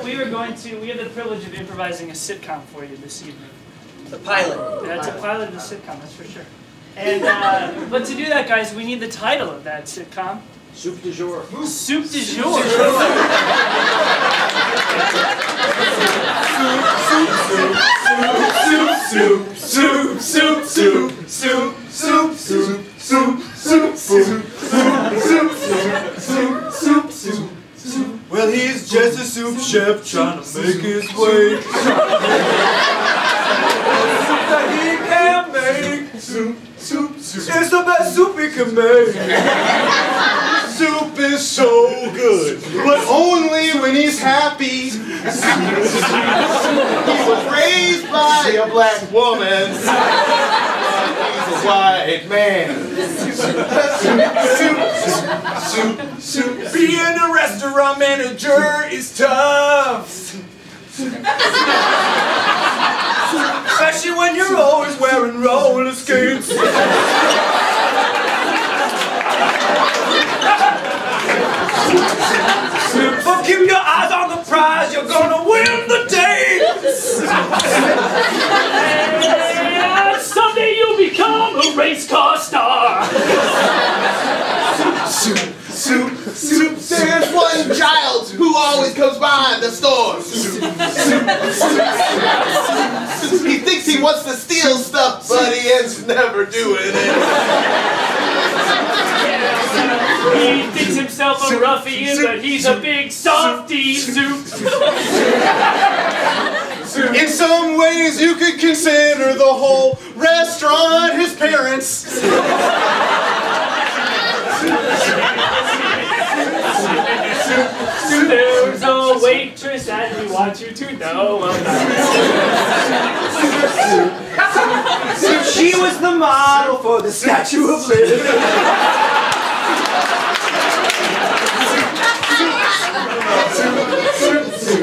we have the privilege of improvising a sitcom for you this evening. The pilot. Yeah, it's a pilot of the sitcom, that's for sure. And but to do that, guys, we need the title of that sitcom. Soup du jour. Soup du jour. Well, he's just a soup chef trying to make his way. That he can make. Soup. It's the best soup he can make. Soup is so good, but only when he's happy. He was raised by a black woman. He's a white man. Soup. Being a restaurant manager is tough. Especially when you're always wearing roller skates. But keep your eyes on the prize, you're gonna win the day! And someday you'll become a race car star! Soup. There's one child who always comes by the store. He thinks he wants to steal stuff, but he ends never doing it. He thinks himself a ruffian, but he's a big softy. Soup. In some ways, you could consider the whole restaurant his parents. There's a waitress and we want you to know about. She was the model for the Statue of Liberty.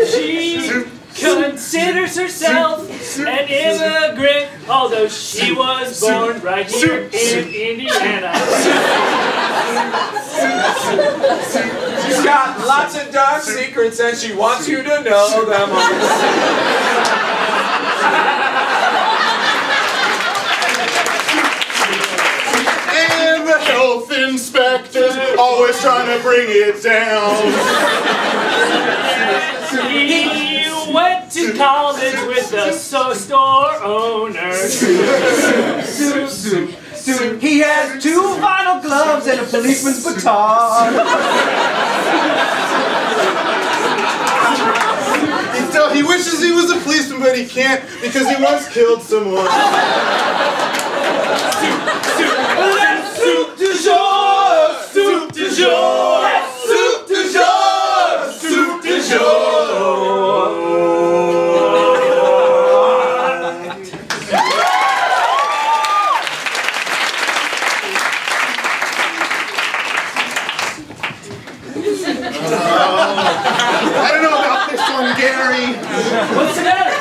She considers herself an immigrant, although she was born right here in Indiana. She's got lots of dark secrets and she wants you to know them all. And the health inspector's always trying to bring it down. He went to college with the store owner. He has 2 vinyl gloves and a policeman's baton. He wishes he was a policeman, but he can't because he once killed someone. Soup du jour! Soup du jour! Soup du jour! Soup du jour! I don't know about this one, Gary. What's the matter?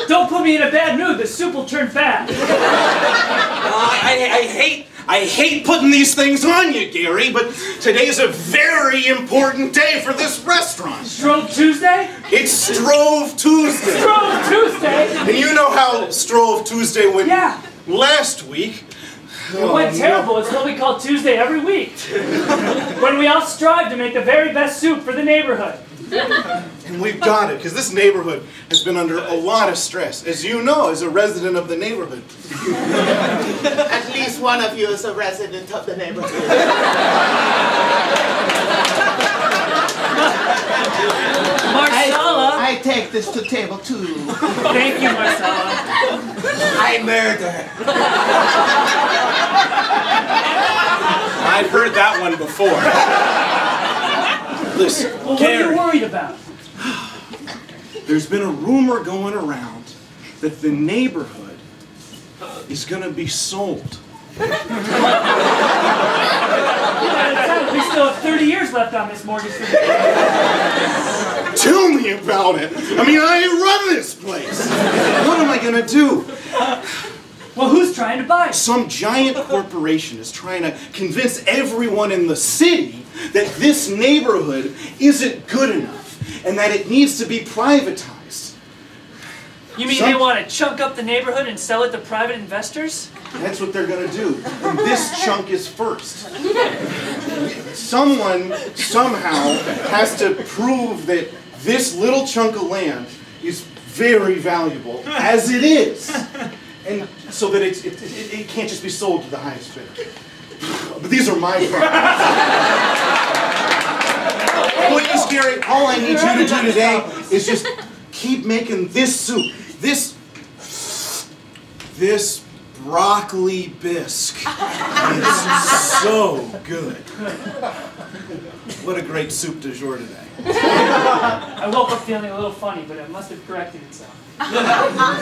Don't put me in a bad mood. The soup will turn bad. I hate putting these things on you, Gary, but today's a very important day for this restaurant. Strove Tuesday? It's Strove Tuesday. Strove Tuesday? And you know how Strove Tuesday went last week. It went terrible. It's what we call Tuesday every week. When we all strive to make the very best soup for the neighborhood. And we've got it, because this neighborhood has been under a lot of stress, as you know, as a resident of the neighborhood. At least one of you is a resident of the neighborhood. Marcella! I take this to table 2. Thank you, Marcella. I murder. I've heard that one before. Listen, well, what Gary, are you worried about? There's been a rumor going around that the neighborhood is going to be sold. We still have 30 years left on this mortgage. Tell me about it. I mean, I run this place. What am I going to do? Well, who's trying to buy it? Some giant corporation is trying to convince everyone in the city that this neighborhood isn't good enough. and that it needs to be privatized. You mean they want to chunk up the neighborhood and sell it to private investors? That's what they're going to do. And this chunk is first. Someone, somehow, has to prove that this little chunk of land is very valuable, as it is. And so that it can't just be sold to the highest bidder. But these are my problems. Please, Gary, all I need you to do today is just keep making this soup. This broccoli bisque is so good. What a great soup du jour today. I woke up feeling a little funny, but it must have corrected itself.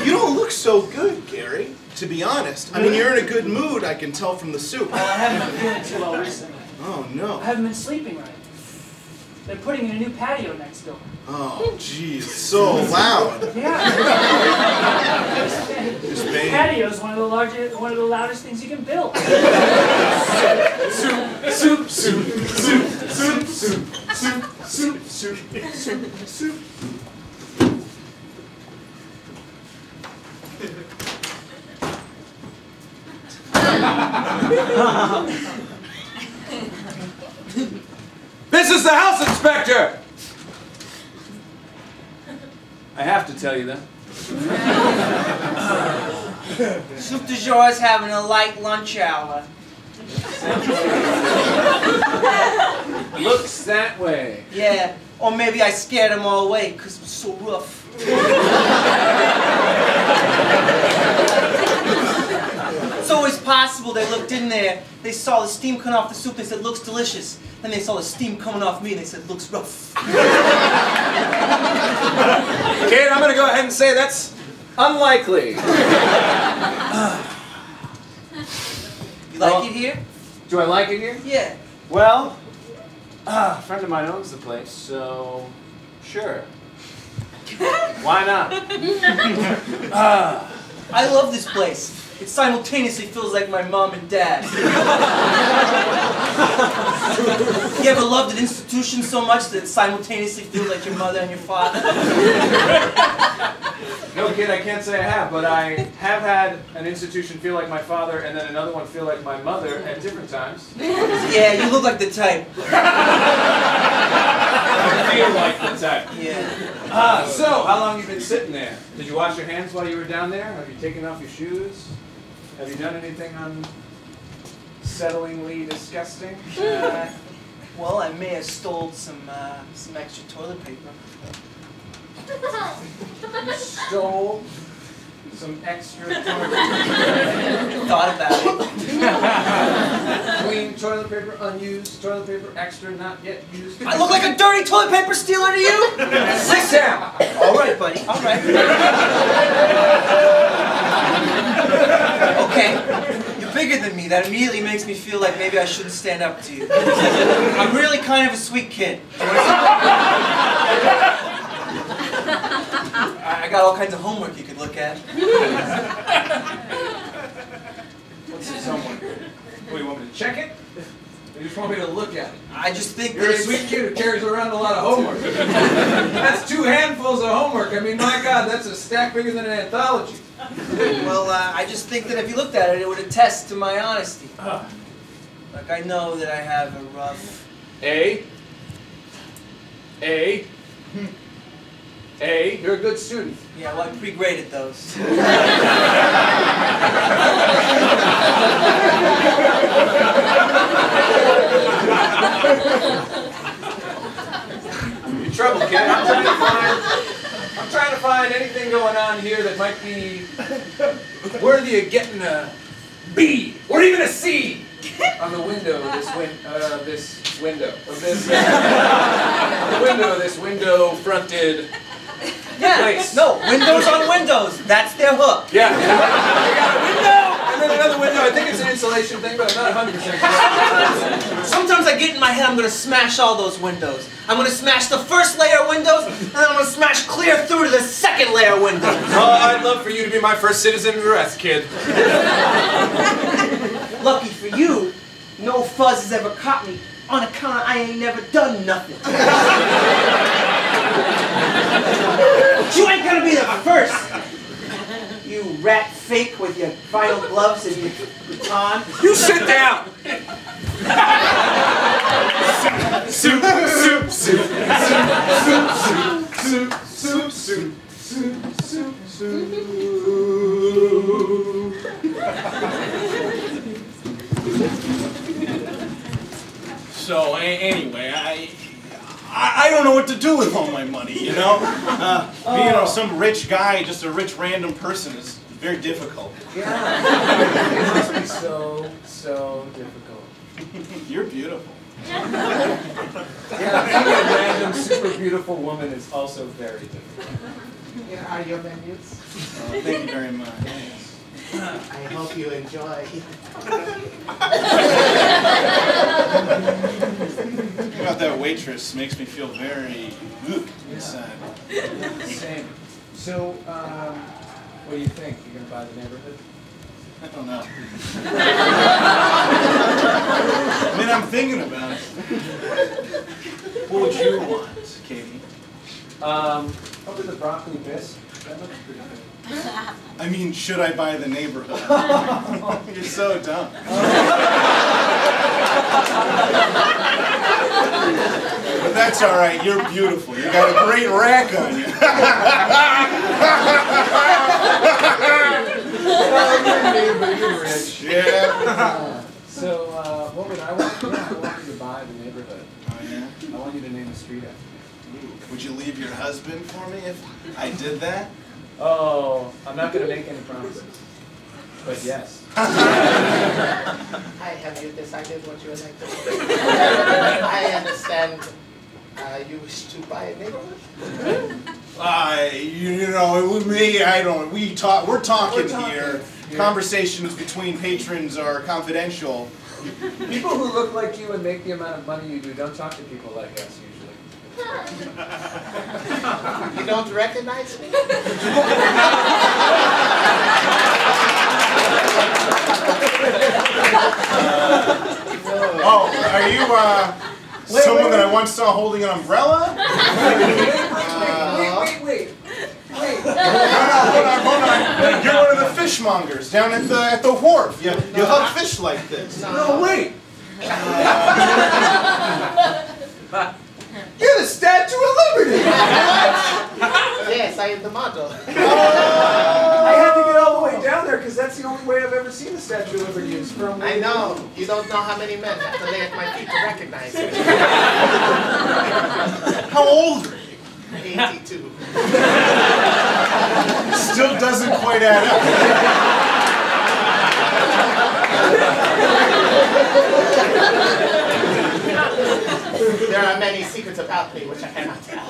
You don't look so good, Gary, to be honest. I mean, you're in a good mood, I can tell from the soup. Well, I haven't been feeling too well recently. Oh, no. I haven't been sleeping right. They're putting in a new patio next door. Oh, jeez, so loud. Yeah. The patio is one of the loudest things you can build. Soup, soup, soup, soup, soup, soup, soup, soup, soup, soup. This is the house inspector! I have to tell you that. Soup du jour is having a light lunch hour. Looks that way. Yeah, or maybe I scared them all away because it was so rough. It's always possible they looked in there, they saw the steam coming off the soup, they said, looks delicious. Then they saw the steam coming off me and they said, looks rough. Kid, I'm going to go ahead and say that's unlikely. You like it here? Do I like it here? Yeah. Well, a friend of mine owns the place, so sure. Why not? I love this place. It simultaneously feels like my mom and dad. You ever loved an institution so much that it simultaneously feels like your mother and your father? No, kid, I can't say I have, but I have had an institution feel like my father and then another one feel like my mother at different times. Yeah, you look like the type. I feel like the type. Yeah. So, how long have you been sitting there? Did you wash your hands while you were down there? Have you taken off your shoes? Have you done anything unsettlingly disgusting? Well, I may have stole some extra toilet paper. You stole some extra toilet paper. Thought about it. Clean toilet paper, unused toilet paper, extra, not yet used. I look like a dirty toilet paper stealer to you? Sit down! All right, buddy. All right. Okay. You're bigger than me. That immediately makes me feel like maybe I shouldn't stand up to you. I'm really kind of a sweet kid. I got all kinds of homework you could look at. What's this homework? What, you want me to check it? Or you just want me to look at it? I just think You're a sweet kid who carries around a lot of homework. That's 2 handfuls of homework. I mean, my God, that's a stack bigger than an anthology. Well, I just think that if you looked at it, it would attest to my honesty. Like, I know that I have a rough... A, you're a good student. Yeah, well, I pre-graded those. You're trouble, kid. I'm trying to find anything going on here that might be worthy of getting a B or even a C on the window of this window-fronted place. No, windows on windows. That's their hook. Yeah. We got a window and then another window. I think it's an insulation thing, but I'm not 100% sure. Sometimes I get in my head I'm going to smash all those windows. I'm going to smash the first layer of windows, and then I'm going to smash clear through to the second layer of windows. Oh, I'd love for you to be my first citizen arrest, kid. Lucky for you, no fuzz has ever caught me on account I ain't never done nothing. You ain't gonna be the first! You rat fake with your vinyl gloves and your baton. You sit down! Soup, soup, soup, soup, soup, soup, soup, soup, soup, So anyway, I don't know what to do with all my money, you know? Being some rich guy, just a rich random person is very difficult. Yeah. It must be so difficult. You're beautiful. Yeah, being a random, super beautiful woman is also very difficult. Here are your menus. Thank you very much. I hope you enjoy. About that waitress makes me feel very inside. Same. So, what do you think? You gonna buy the neighborhood? I don't know. I mean, I'm thinking about it. What would you want, Katie? Probably the broccoli bisque. That looks pretty good. I mean, should I buy the neighborhood? You're so dumb. But that's all right. You're beautiful. You got a great rack on you. You're rich. Yeah. So, what would I want? Yeah, I want you to buy the neighborhood. Oh, yeah? I want you to name a street after me. Would you leave your husband for me if I did that? Oh, I'm not going to make any promises. But yes. Hi, have you decided what you would like to do? I understand you wish to buy a neighborhood? You know, with me, we're talking here. Yeah. Conversations between patrons are confidential. People who look like you and make the amount of money you do don't talk to people like us usually. You don't recognize me? Oh, are you someone that I once saw holding an umbrella? Wait. Hold on. You're one of the fishmongers down at the wharf. You hug fish like this. No, wait. You're the Statue of Liberty! Yes, I am the model. I had to get all the way down there because that's the only way I've ever seen the Statue of Liberty is from. I know. You don't know how many men have to lay at my feet to recognize me. How old are you? 82. Still doesn't quite add up. There are many secrets about me which I cannot tell.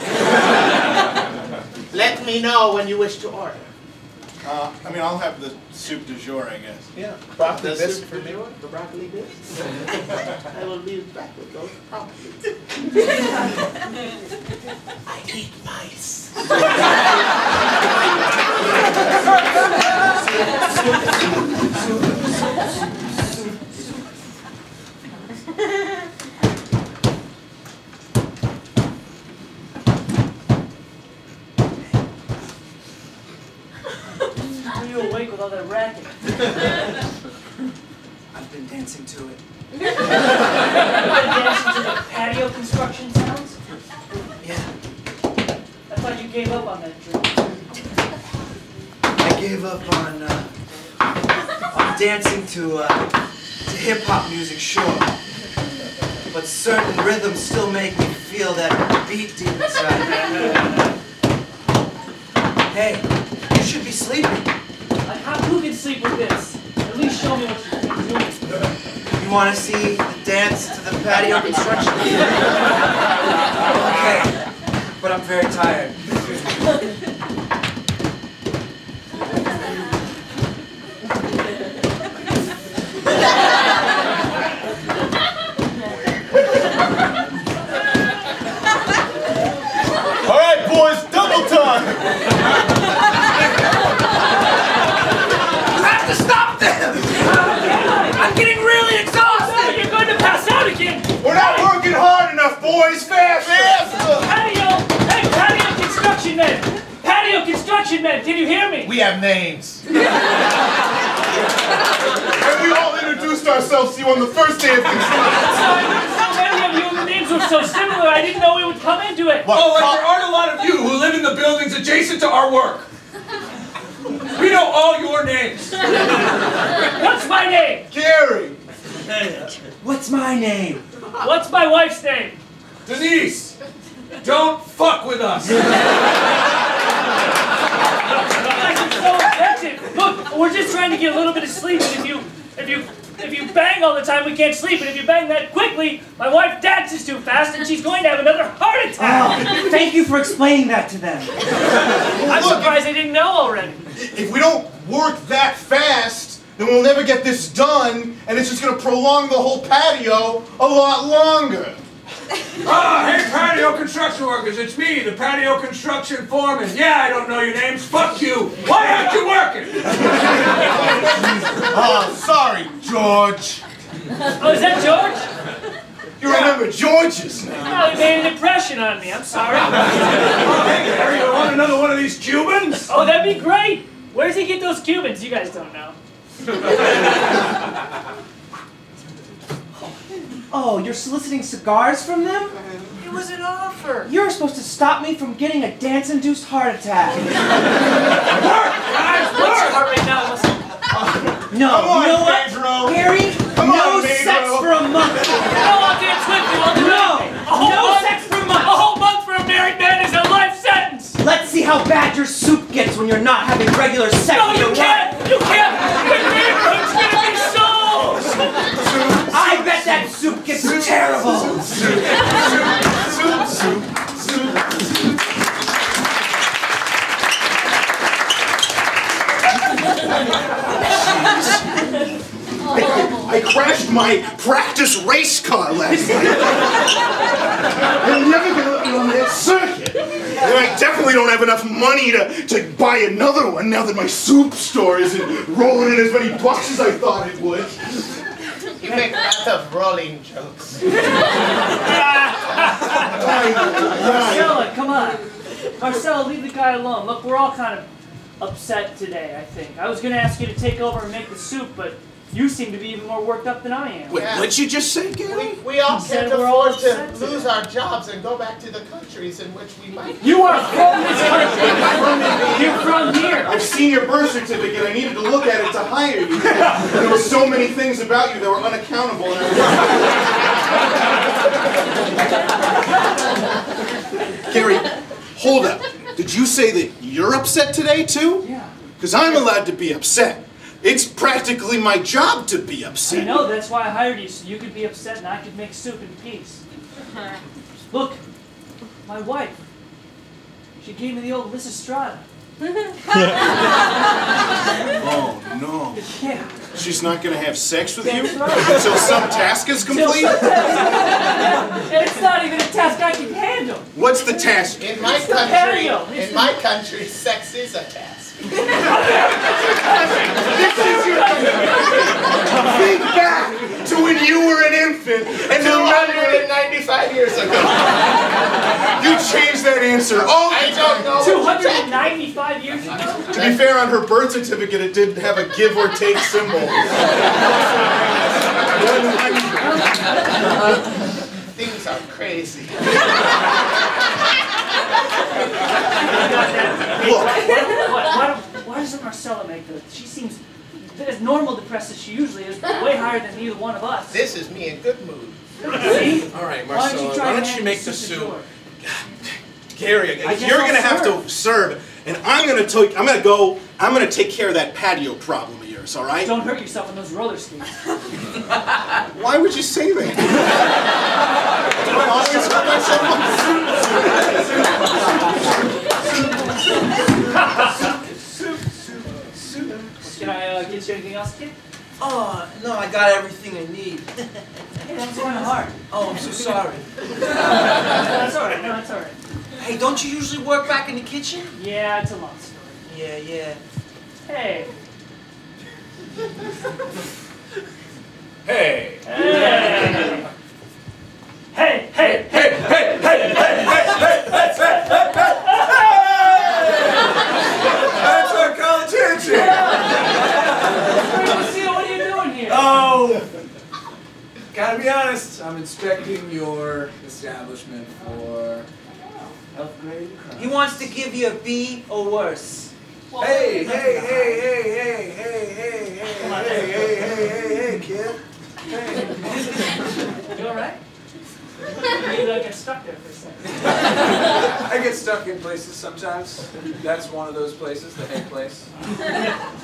Let me know when you wish to order. I mean, I'll have the soup du jour, I guess. Yeah. Broccoli bisque for me? The broccoli bisque? I will be back with those promptly. I eat mice. Are you awake with all that racket? I've been dancing to it. You been dancing to the patio construction sounds? Yeah. I thought you gave up on that drink. I gave up on dancing to hip-hop music, sure. But certain rhythms still make me feel that beat deep inside. Hey, you should be sleeping. Like, who can sleep with this? At least show me what you're doing. You want to see the dance to the patio construction? Okay, but I'm very tired. All right, boys, double time. You have to stop them! I'm getting really exhausted! You're going to pass out again! We're not working hard enough, boys. Fast. Patio! Hey, patio! men, can you hear me? We have names. And we all introduced ourselves to you on the first day of construction. I'm sorry, there's so many of you and the names were so similar, I didn't know we would come into it. Oh, like there aren't a lot of you who live in the buildings adjacent to our work. We know all your names. What's my name? Gary. What's my name? What's my wife's name? Denise, don't fuck with us. You guys are so offensive. Look, we're just trying to get a little bit of sleep, and if you bang all the time, we can't sleep, and if you bang that quickly, my wife dances too fast, and she's going to have another heart attack. Oh, thank you for explaining that to them. I'm surprised they didn't know already. If we don't work that fast, then we'll never get this done, and it's just going to prolong the whole patio a lot longer. Ah, hey patio construction workers, it's me, the patio construction foreman. Yeah, I don't know your names, fuck you. Why aren't you working? Oh, sorry, George. Oh, is that George? You remember George's name? Oh, he made an impression on me, I'm sorry. Oh, hey, Gary, you want another one of these Cubans? Oh, that'd be great. Where does he get those Cubans? You guys don't know. Oh, you're soliciting cigars from them? It was an offer. You're supposed to stop me from getting a dance-induced heart attack. What's your heart rate now? No, Come on, you know what? Pedro. Gary, Come no on, Pedro. sex for a month. No, I'll dance with you. I'll do No, anything. A whole no month? sex for a month. A whole month for a married man is a life sentence. Let's see how bad your soup gets when you're not having regular sex No, with your you wife. can't. You can't. The neighborhood's gonna be sold. I bet that soup gets terrible. I crashed my practice race car last night. I'm never going to let me on that circuit. And I definitely don't have enough money to buy another one now that my soup store isn't rolling in as many bucks as I thought it would. You make lots of rolling jokes. Marcella, come on. Marcella, leave the guy alone. Look, we're all kind of upset today, I think. I was going to ask you to take over and make the soup, but you seem to be even more worked up than I am. Wait, what'd you just say, Gary? We all said can't we're all afford to upset lose today. our jobs and go back to the countries in which we might. You are from this country. You're from here. I've seen your birth certificate. I needed to look at it to hire you. There were so many things about you that were unaccountable. And Gary, hold up. Did you say that you're upset today, too? Yeah. Because I'm allowed to be upset. It's practically my job to be upset. I know, that's why I hired you, so you could be upset and I could make soup in peace. Look, my wife, she gave me the old Lysistrata. Oh, no. Yeah. She's not going to have sex with you That's right. until some task is complete? It's not even a task I can handle. What's the task? In my It's the patio. country, in my country, sex is a task. Think back to when you were an infant and remember 295 years ago. you changed that answer. Oh, I don't know. 295 years ago? to be fair, on her birth certificate, it did have a give or take symbol. Things are crazy. Look, Why doesn't Marcella make the... She seems as normal depressed as she usually is, but way higher than either one of us. This is me in good mood. See? All right, Why don't you Marcella, try why to don't you hand make the the soup to soup? George? Gary, I guess you're I'll gonna have serve. to serve, and I'm gonna take care of that patio problem of yours, all right? Don't hurt yourself on those roller skates. Why would you say that? Do I always hurt myself? Can I get you anything else, kid? Oh, no, I got everything I need. Hey, that was kind of hard. Oh, I'm so sorry. That's all right. No, that's all right. Hey, don't you usually work back in the kitchen? Yeah, it's a long story. Yeah. Hey. Hey. Hey. Hey, hey, hey. inspecting your establishment for upgrade. He wants to give you a B or worse. Hey, kid. You alright? You get stuck there for a second. I get stuck in places sometimes. That's one of those places, the head place.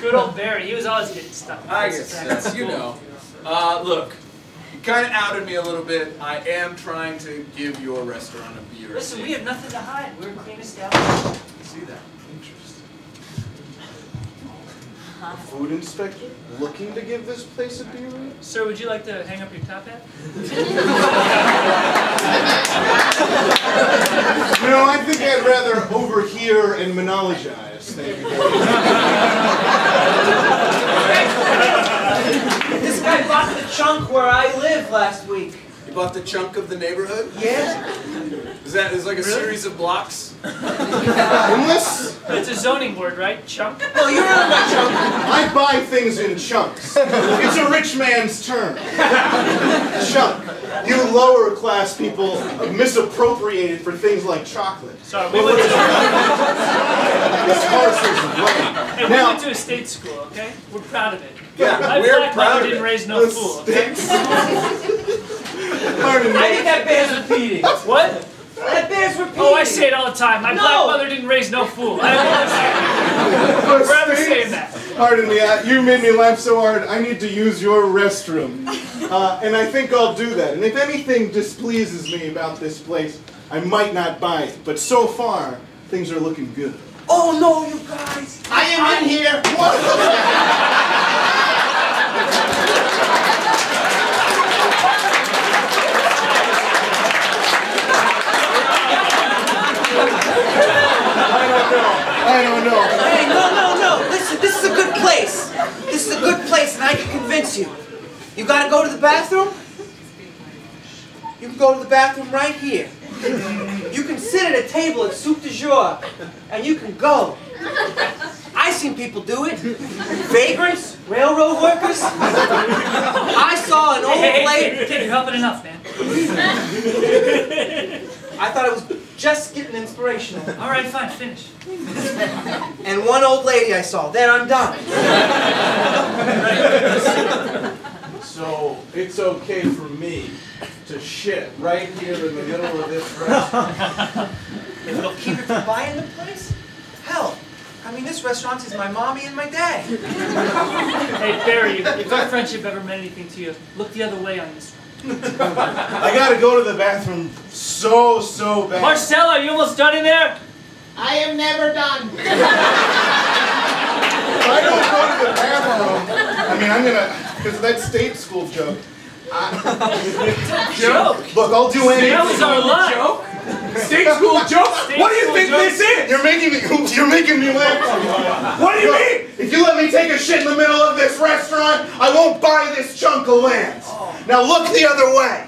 Good old Barry, he was always getting stuck. I get stuck, you know. Look, you kind of outed me a little bit. I am trying to give your restaurant a B or Listen, C. we have nothing to hide. We're a clean establishment. See that? Interesting. Food inspector looking to give this place a B rate? Sir, would you like to hang up your top hat? No, I think I'd rather overhear and monologize. Thank you very much. This guy bought the chunk where I live last week. You bought the chunk of the neighborhood? Yeah? Is that like a series of blocks? Unless It's a zoning word, right? Chunk? No, you're not my chunk. I buy things in chunks. It's a rich man's term. Chunk. You lower class people misappropriate it for things like chocolate. Sorry, we went to, It's parcels of land. hey, we went to a state school, okay? We're proud of it. Yeah, My we're black proud mother of didn't it. raise no fool, okay? Pardon I me. think that bears repeating. What? That bears repeating. Oh, I say it all the time. My No. black mother didn't raise no fool. I'm forever saying that. Pardon me, you made me laugh so hard, I need to use your restroom. And I think I'll do that. And if anything displeases me about this place, I might not buy it. But so far, things are looking good. Oh no, you guys! I am in here! What? I don't know. Hey, no. Listen, this is a good place. This is a good place, and I can convince you. You gotta go to the bathroom? You can go to the bathroom right here. You can sit at a table at soup du jour, and you can go. I've seen people do it. Vagrants, railroad workers. I saw an old lady. Kid, you're helping enough, man. I thought it was just getting inspirational. All right, fine, finish. And one old lady I saw. Then I'm done. So, it's okay for me to shit right here in the middle of this restaurant. If it'll keep you from buying the place? Hell, I mean, this restaurant is my mommy and my dad. Hey, Barry, if our friendship ever meant anything to you, look the other way on this one. I gotta go to the bathroom so bad. Marcella, are you almost done in there? I am never done. If I don't go to the bathroom, I mean, I'm gonna, because of that state school joke. Joke. Look, I'll do anything. That was our line. Joke? State school joke? What do you school think joke? this is? You're making me laugh. What do you Look, mean? if you let me take a shit in the middle of this restaurant, I won't buy this chunk of land. Now look the other way.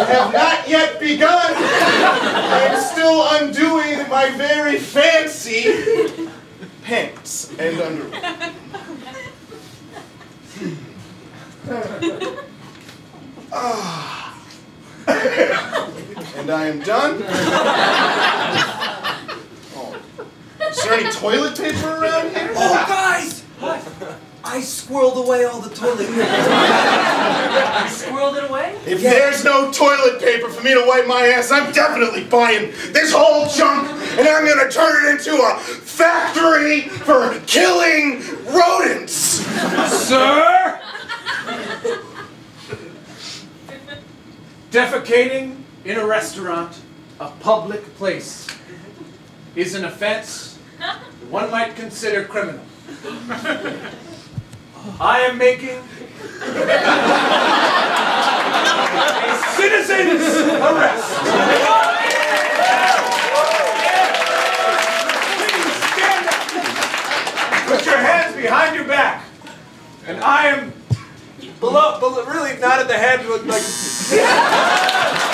Have not yet begun. I am still undoing my very fancy pants and underwear. And I am done. Oh. Is there any toilet paper around here? Oh, guys! What? I squirreled away all the toilet paper. You squirreled it away? If there's no toilet paper for me to wipe my ass, I'm definitely buying this whole chunk, and I'm gonna turn it into a factory for killing rodents. Sir? Defecating in a restaurant, a public place, is an offense one might consider criminal. I am making a citizen's arrest. Please stand up. Put your hands below, really not at the head, but like.